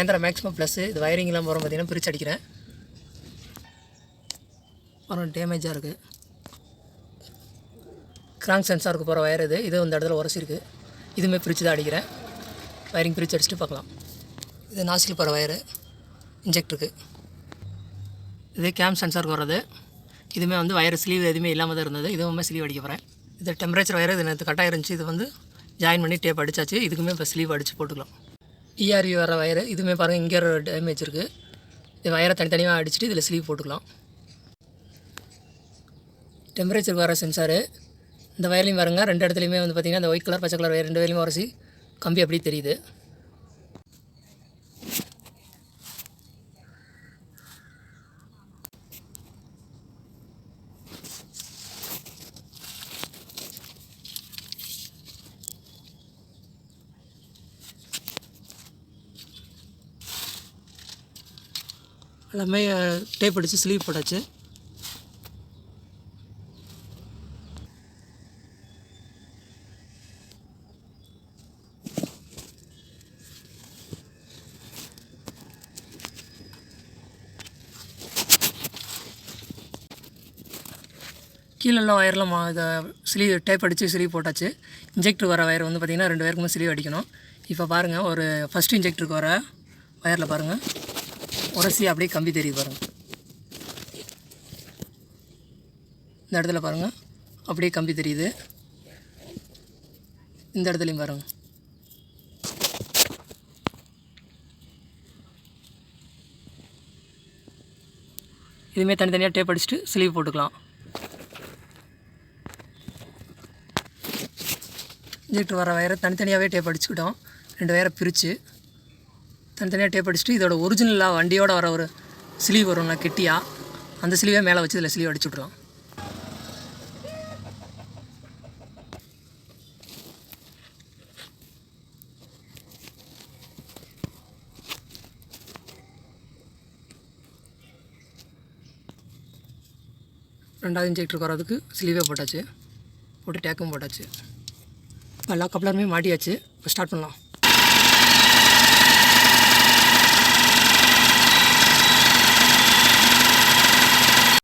Mahindra Maximo plus இது வயரிங்லாம் வரும் பார்த்தீங்கன்னா பிரித்து அடிக்கிறேன். வரும் டேமேஜாக இருக்குது. கிராங்க் சென்சாருக்கு போகிற வயர் இது இந்த இடத்துல உரசிருக்கு. இதுவுமே பிரித்து தான் அடிக்கிறேன். வயரிங் பிரித்து அடிச்சுட்டு பார்க்கலாம். இது நாசில் போகிற வயரு இன்ஜெக்டருக்கு. இது கேம் சென்சாருக்கு வர்றது. இதுவுமே வந்து வயர் ஸ்லீவ் எதுவுமே இல்லாமல் தான் இருந்தது. இதுவுமே ஸ்லீவ் அடிக்க போகிறேன். இது டெம்பரேச்சர் வயர் இது நேற்று கட்டாக இருந்துச்சு. இது வந்து ஜாயின் பண்ணி டேப் அடித்தாச்சு. இதுக்குமே இப்போ ஸ்லீவ் அடித்து போட்டுக்கலாம். டிஆர்யூ வர வயரு இதுவுமே பாருங்கள் இங்கே ஒரு டேமேஜ் இருக்குது. இது வயரை தனித்தனியாக அடிச்சுட்டு இதில் ஸ்லீவ் போட்டுக்கலாம். டெம்பரேச்சர் வர சென்சாரு இந்த வயர்லையும் பாருங்க. ரெண்டு இடத்துலையுமே வந்து பார்த்திங்கன்னா இந்த ஒயிட் கலர் பச்சை கலர் வயர் ரெண்டு வயர்லையும் உரசி கம்பி அப்படி தெரியுது. எல்லாமே டேப் அடித்து ஸ்லீவ் போட்டாச்சு. கீழெல்லாம் வயர்லாம் இதை ஸ்லீவ் டேப் அடித்து ஸ்லீவ் போட்டாச்சு. இன்ஜெக்டர் வர வயர் வந்து பார்த்திங்கன்னா ரெண்டு வயருக்குமே ஸ்லீவ் அடிக்கணும். இப்போ பாருங்கள் ஒரு ஃபஸ்ட் இன்ஜெக்டருக்கு வர வயரில் பாருங்கள் உரசி அப்படியே கம்பி தெரியுது பாருங்கள். இந்த இடத்துல பாருங்கள் அப்படியே கம்பி தெரியுது. இந்த இடத்துலையும் பாருங்கள். இதுவுமே தனித்தனியாக டேப் அடிச்சுட்டு ஸ்லீவ் போட்டுக்கலாம். இன்ஜெக்டர் வர வயரை தனித்தனியாகவே டேப் அடிச்சுக்கிட்டோம். ரெண்டு வயரை பிரித்து தனித்தனியாக டேப் அடிச்சுட்டு இதோட ஒரிஜினலாக வண்டியோட வர ஒரு ஸ்லீவ் வரும்னா கெட்டியாக அந்த ஸ்லீவே மேலே வச்சு இதில் ஸ்லீவ் அடிச்சு விட்ருலாம். ரெண்டாவது இன்ஜெக்டருக்கு வரதுக்கு ஸ்லீவே போட்டாச்சு. போட்டு டேக்கும் போட்டாச்சு. எல்லா கப்ளருமே மாட்டியாச்சு. இப்போ ஸ்டார்ட் பண்ணலாம்.